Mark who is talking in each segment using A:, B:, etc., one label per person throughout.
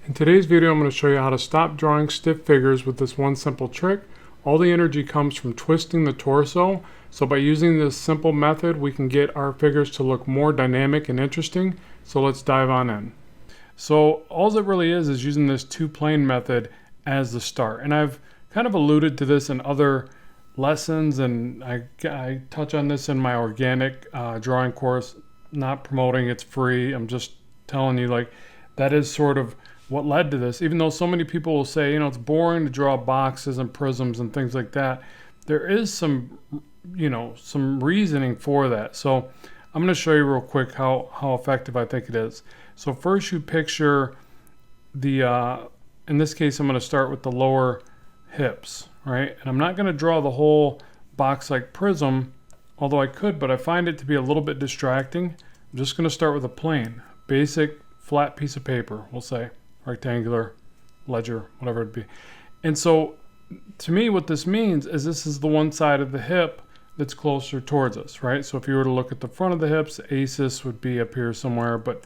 A: In today's video, I'm going to show you how to stop drawing stiff figures with this one simple trick. All the energy comes from twisting the torso. So by using this simple method, we can get our figures to look more dynamic and interesting. So let's dive on in. So all it really is using this two-plane method as the start. And I've kind of alluded to this in other lessons, and I touch on this in my organic drawing course. Not promoting, it's free. I'm just telling you, like, that is sort of what led to this. Even though so many people will say, it's boring to draw boxes and prisms and things like that, there is some reasoning for that. So I'm going to show you real quick how effective I think it is. So first you picture the, in this case I'm going to start with the lower hips, right? And I'm not going to draw the whole box like prism, although I could, but I find it to be a little bit distracting. I'm just going to start with a plain, basic, flat piece of paper, we'll say. Rectangular, ledger, whatever it be. And so to me what this means is this is the one side of the hip that's closer towards us, right? So if you were to look at the front of the hips, ACES would be up here somewhere, but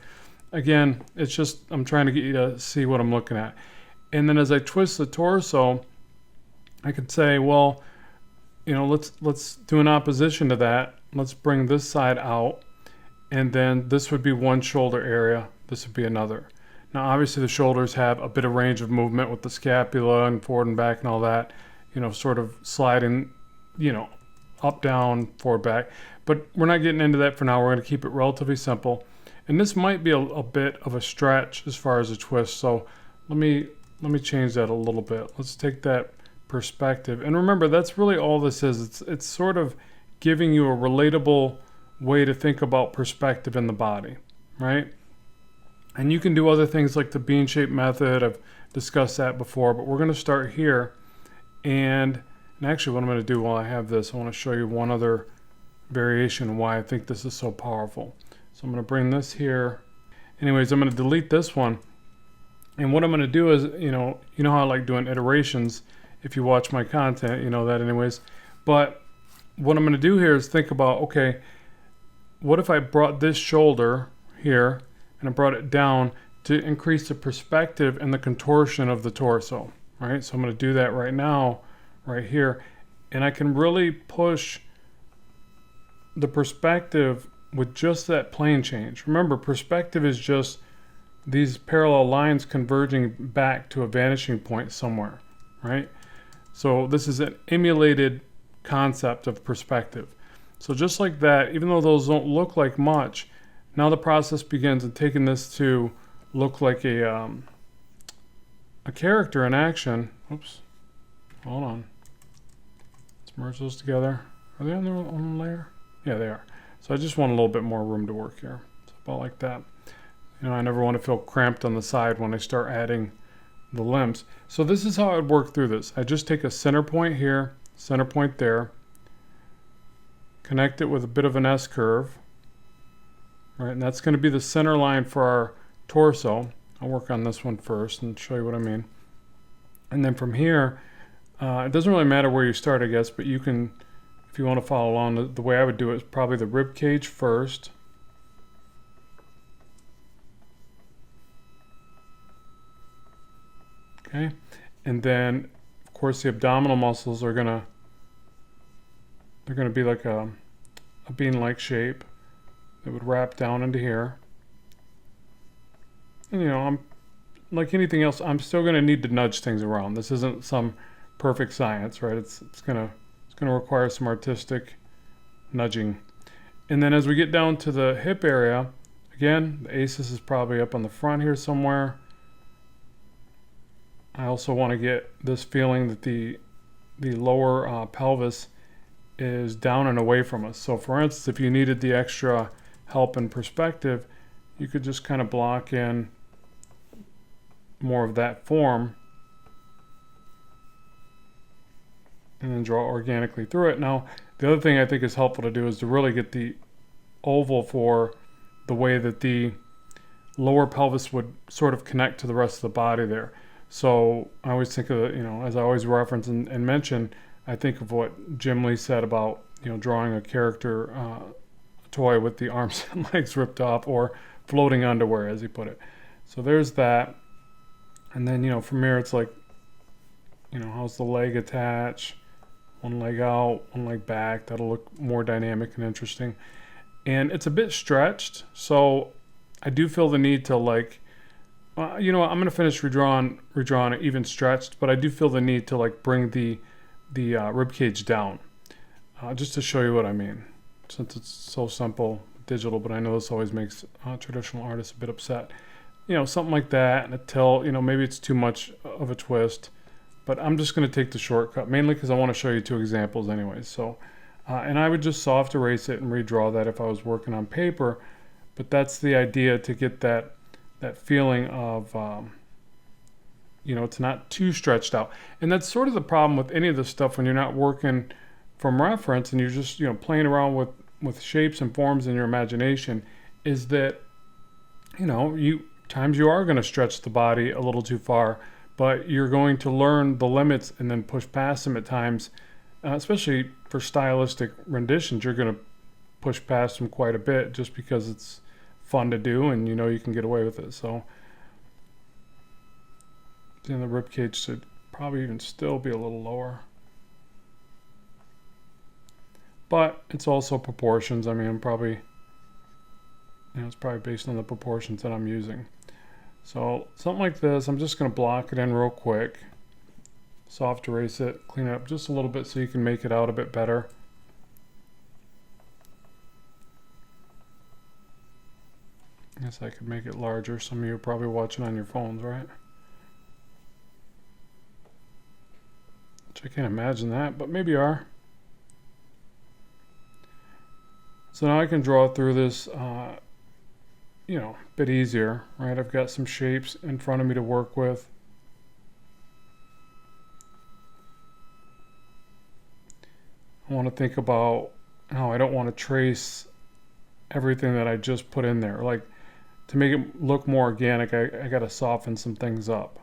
A: again, it's just I'm trying to get you to see what I'm looking at. And then as I twist the torso, I could say, well, let's do an opposition to that. Let's bring this side out, and then this would be one shoulder area, this would be another. Now, obviously, the shoulders have a bit of range of movement with the scapula and forward and back and all that, sort of sliding, up, down, forward, back. But we're not getting into that for now. We're going to keep it relatively simple. And this might be a bit of a stretch as far as a twist. So let me change that a little bit. Let's take that perspective. And remember, that's really all this is. It's sort of giving you a relatable way to think about perspective in the body, right? And you can do other things like the bean-shaped method. I've discussed that before, but we're going to start here. And actually what I'm going to do while I have this, I want to show you one other variation and why I think this is so powerful. So I'm going to bring this here. Anyways, I'm going to delete this one. And what I'm going to do is, you know how I like doing iterations. If you watch my content, you know that anyways. But what I'm going to do here is think about, okay, what if I brought this shoulder here and I brought it down to increase the perspective and the contortion of the torso, right? So I'm going to do that right now, right here. And I can really push the perspective with just that plane change. Remember, perspective is just these parallel lines converging back to a vanishing point somewhere, right? So this is an emulated concept of perspective. So just like that, even though those don't look like much, now the process begins in taking this to look like a character in action. Oops, hold on. Let's merge those together. Are they on their own layer? Yeah, they are. So I just want a little bit more room to work here. So about like that. I never want to feel cramped on the side when I start adding the limbs. So this is how I would work through this. I just take a center point here, center point there, connect it with a bit of an S curve. Right, and that's going to be the center line for our torso. I'll work on this one first and show you what I mean. And then from here, it doesn't really matter where you start, I guess, but you can, if you want to follow along, the way I would do it is probably the rib cage first. Okay, and then of course the abdominal muscles are gonna be like a bean-like shape. It would wrap down into here. And I'm like anything else, I'm still going to need to nudge things around. This isn't some perfect science, right? It's going to require some artistic nudging. And then as we get down to the hip area, again, the ACES is probably up on the front here somewhere. I also want to get this feeling that the lower pelvis is down and away from us. So for instance, if you needed the extra help in perspective, you could just kind of block in more of that form and then draw organically through it. Now, the other thing I think is helpful to do is to really get the oval for the way that the lower pelvis would sort of connect to the rest of the body there. So I always think of, as I always reference and mention, I think of what Jim Lee said about, drawing a character toy with the arms and legs ripped off, or floating underwear, as he put it. So there's that. And then, from here, it's like, how's the leg attach? One leg out, one leg back. That'll look more dynamic and interesting. And it's a bit stretched, so I do feel the need to I'm going to finish redrawing it even stretched, but I do feel the need to bring the rib cage down, just to show you what I mean. Since it's so simple, digital, but I know this always makes traditional artists a bit upset. Something like that, and a tilt. Maybe it's too much of a twist, but I'm just going to take the shortcut, mainly because I want to show you two examples anyways. So, and I would just soft erase it and redraw that if I was working on paper, but that's the idea, to get that feeling of, it's not too stretched out. And that's sort of the problem with any of this stuff when you're not working from reference and you're just, playing around with shapes and forms in your imagination, is that, times you are going to stretch the body a little too far, but you're going to learn the limits and then push past them at times, especially for stylistic renditions. You're going to push past them quite a bit just because it's fun to do and you can get away with it. So then the rib cage should probably even still be a little lower, but it's also proportions. I mean, it's probably based on the proportions that I'm using. So something like this, I'm just going to block it in real quick, soft erase it, clean it up just a little bit so you can make it out a bit better. I guess I could make it larger. Some of you are probably watching on your phones, right? Which I can't imagine that, but maybe you are. So now I can draw through this a bit easier, right? I've got some shapes in front of me to work with. I want to think about how I don't want to trace everything that I just put in there. To make it look more organic, I got to soften some things up.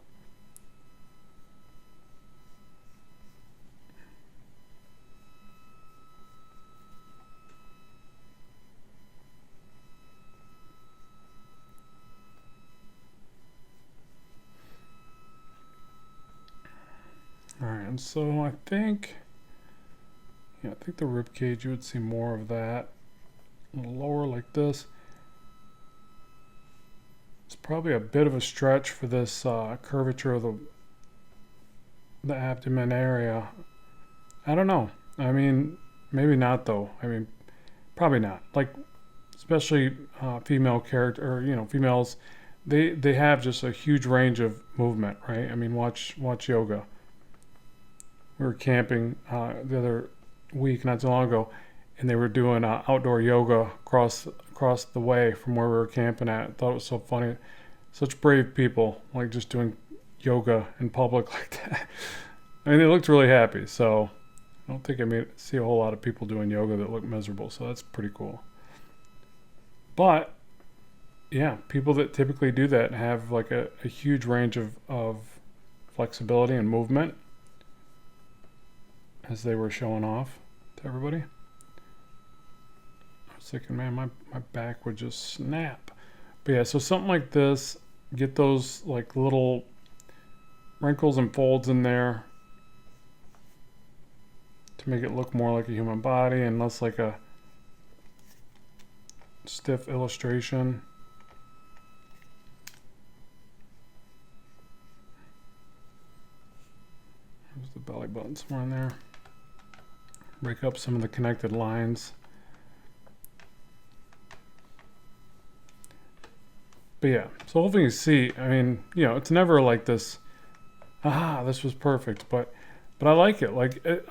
A: Alright, and so I think the rib cage, you would see more of that. A little lower like this. It's probably a bit of a stretch for this curvature of the abdomen area. I don't know. I mean, maybe not though. I mean, probably not. Especially female character, or females, they have just a huge range of movement, right? I mean, watch yoga. We were camping the other week, not too long ago, and they were doing outdoor yoga across the way from where we were camping at. I thought it was so funny. Such brave people, just doing yoga in public like that. I mean, they looked really happy, so I don't think I see a whole lot of people doing yoga that look miserable, so that's pretty cool. But, yeah, people that typically do that have a huge range of flexibility and movement, as they were showing off to everybody. I was thinking, man, my back would just snap. But yeah, so something like this, get those little wrinkles and folds in there to make it look more like a human body and less like a stiff illustration. There's the belly button somewhere in there. Break up some of the connected lines. But yeah, so hopefully you see, I mean, it's never like this, this was perfect, but I like it.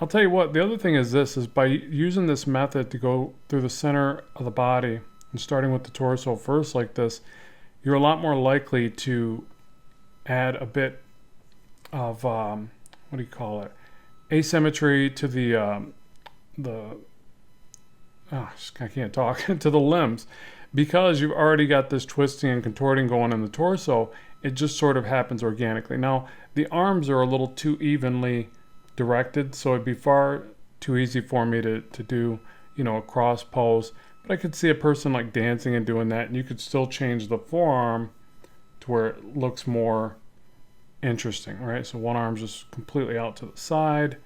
A: I'll tell you what, the other thing is by using this method to go through the center of the body and starting with the torso first like this, you're a lot more likely to add a bit of, asymmetry to I can't talk, to the limbs. Because you've already got this twisting and contorting going in the torso, it just sort of happens organically. Now, the arms are a little too evenly directed, so it'd be far too easy for me to do, a cross pose. But I could see a person dancing and doing that, and you could still change the forearm to where it looks more interesting, right? So one arm's just completely out to the side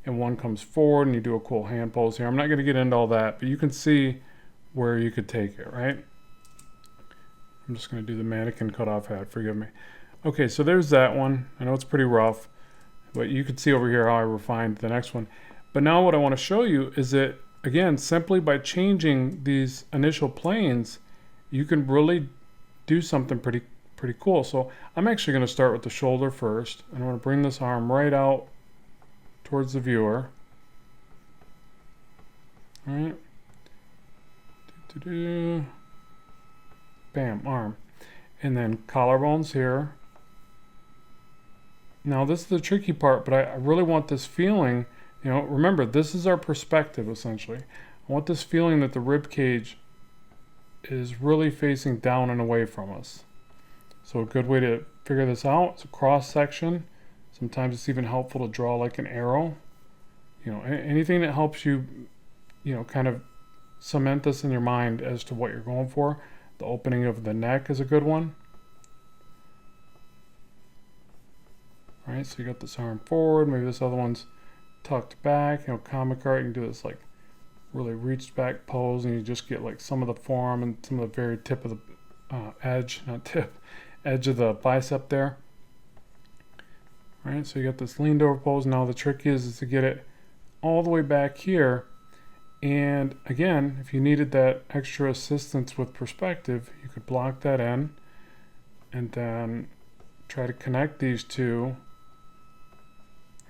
A: and one comes forward and you do a cool hand pose here. I'm not going to get into all that, but you can see where you could take it, right? I'm just going to do the mannequin cutoff hat, forgive me. Okay, so there's that one. I know it's pretty rough, but you can see over here how I refined the next one. But now what I want to show you is that, again, simply by changing these initial planes, you can really do something pretty cool. So I'm actually going to start with the shoulder first. And I'm going to bring this arm right out towards the viewer. All right. Bam, arm. And then collarbones here. Now this is the tricky part, but I really want this feeling, you know, remember this is our perspective essentially. I want this feeling that the rib cage is really facing down and away from us. So a good way to figure this out is a cross section. Sometimes it's even helpful to draw like an arrow. You know, anything that helps you, you know, kind of cement this in your mind as to what you're going for. The opening of the neck is a good one. All right, so you got this arm forward, maybe this other one's tucked back. You know, comic art, you can do this like really reached back pose and you just get like some of the forearm and some of the very tip of the edge of the bicep there. All right, so you got this leaned over pose. Now the trick is to get it all the way back here. And again, if you needed that extra assistance with perspective, you could block that in and then try to connect these two.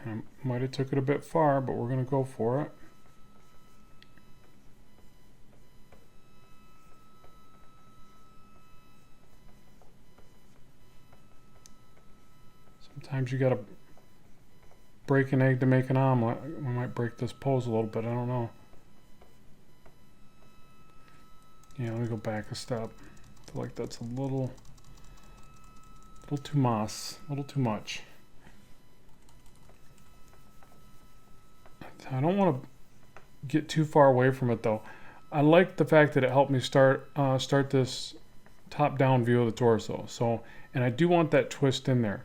A: I might have took it a bit far, but we're going to go for it. Sometimes you got to break an egg to make an omelet. We might break this pose a little bit, I don't know. Yeah, let me go back a step. I feel like that's a little too moss, a little too much. I don't want to get too far away from it though. I like the fact that it helped me start this top-down view of the torso. So, and I do want that twist in there.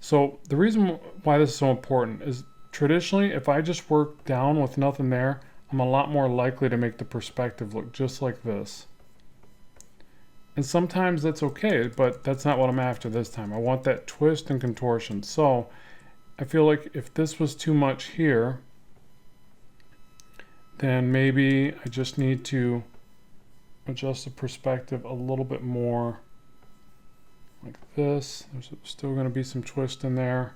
A: So the reason why this is so important is traditionally, if I just work down with nothing there, I'm a lot more likely to make the perspective look just like this. And sometimes that's okay, but that's not what I'm after this time. I want that twist and contortion. So I feel like if this was too much here, then maybe I just need to adjust the perspective a little bit more like this. There's still going to be some twist in there.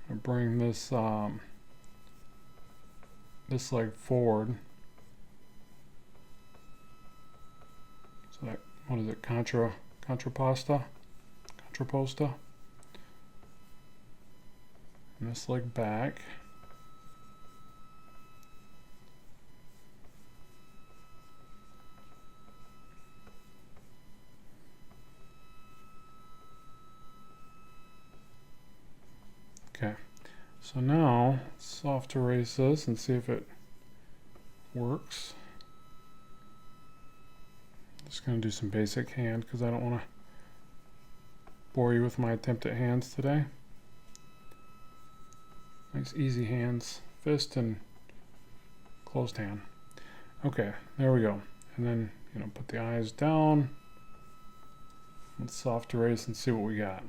A: I'm bring this this leg forward. So that, what is it? Contraposta. And this leg back. Okay, so now let's soft erase this and see if it works. Just going to do some basic hand because I don't want to bore you with my attempt at hands today. Nice easy hands, fist and closed hand. Okay, there we go. And then, you know, put the eyes down. Let's soft erase and see what we got.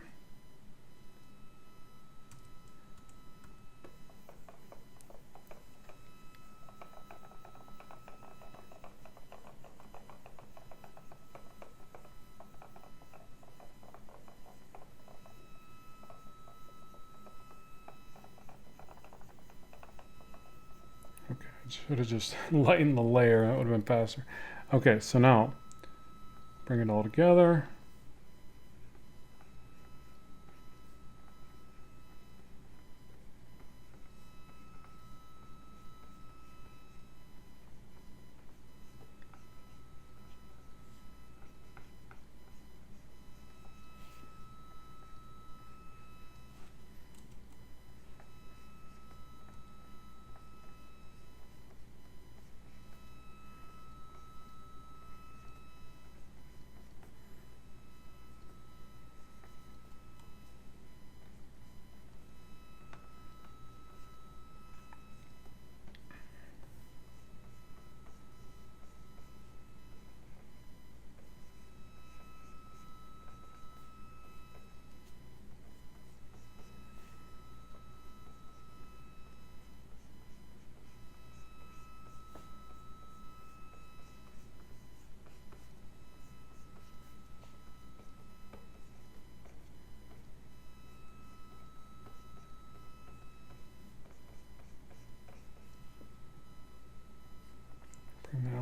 A: Should have just lightened the layer, that would have been faster. Okay, so now bring it all together.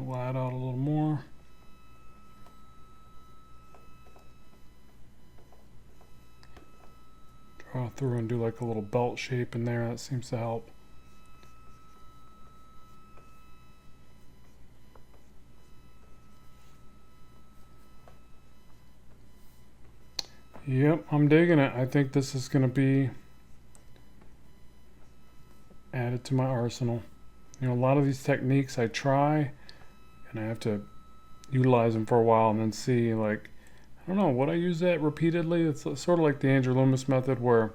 A: we'll add out a little more. Draw through and do like a little belt shape in there. That seems to help. Yep, I'm digging it. I think this is going to be added to my arsenal. You know, a lot of these techniques I try and I have to utilize them for a while and then see, like, I don't know, would I use that repeatedly? It's sort of like the Andrew Loomis method where,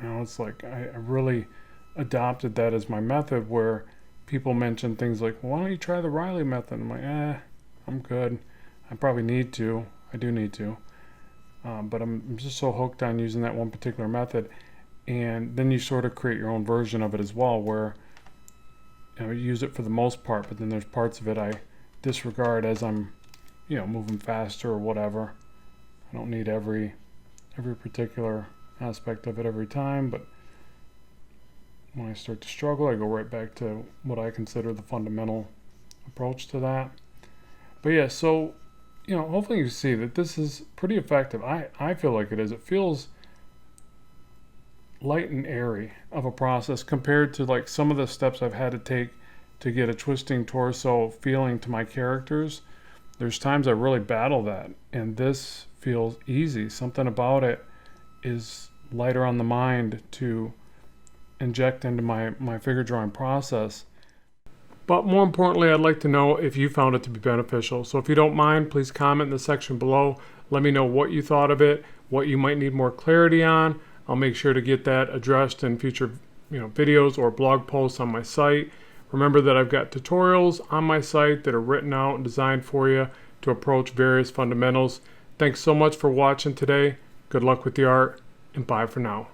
A: you know, it's like I really adopted that as my method, where people mention things like, well, why don't you try the Riley method? I'm like, I'm good. I probably need to. I do need to. But I'm just so hooked on using that one particular method. And then you sort of create your own version of it as well, where, you know, you use it for the most part, but then there's parts of it I disregard as I'm, you know, moving faster or whatever. I don't need every particular aspect of it every time, but when I start to struggle, I go right back to what I consider the fundamental approach to that. But yeah, so, you know, hopefully you see that this is pretty effective. I feel like it is. It feels light and airy of a process compared to like some of the steps I've had to take to get a twisting torso feeling to my characters. There's times I really battle that, and this feels easy. Something about it is lighter on the mind to inject into my figure drawing process. But more importantly, I'd like to know if you found it to be beneficial. So if you don't mind, please comment in the section below. Let me know what you thought of it, what you might need more clarity on. I'll make sure to get that addressed in future, you know, videos or blog posts on my site. Remember that I've got tutorials on my site that are written out and designed for you to approach various fundamentals. Thanks so much for watching today. Good luck with the art, and bye for now.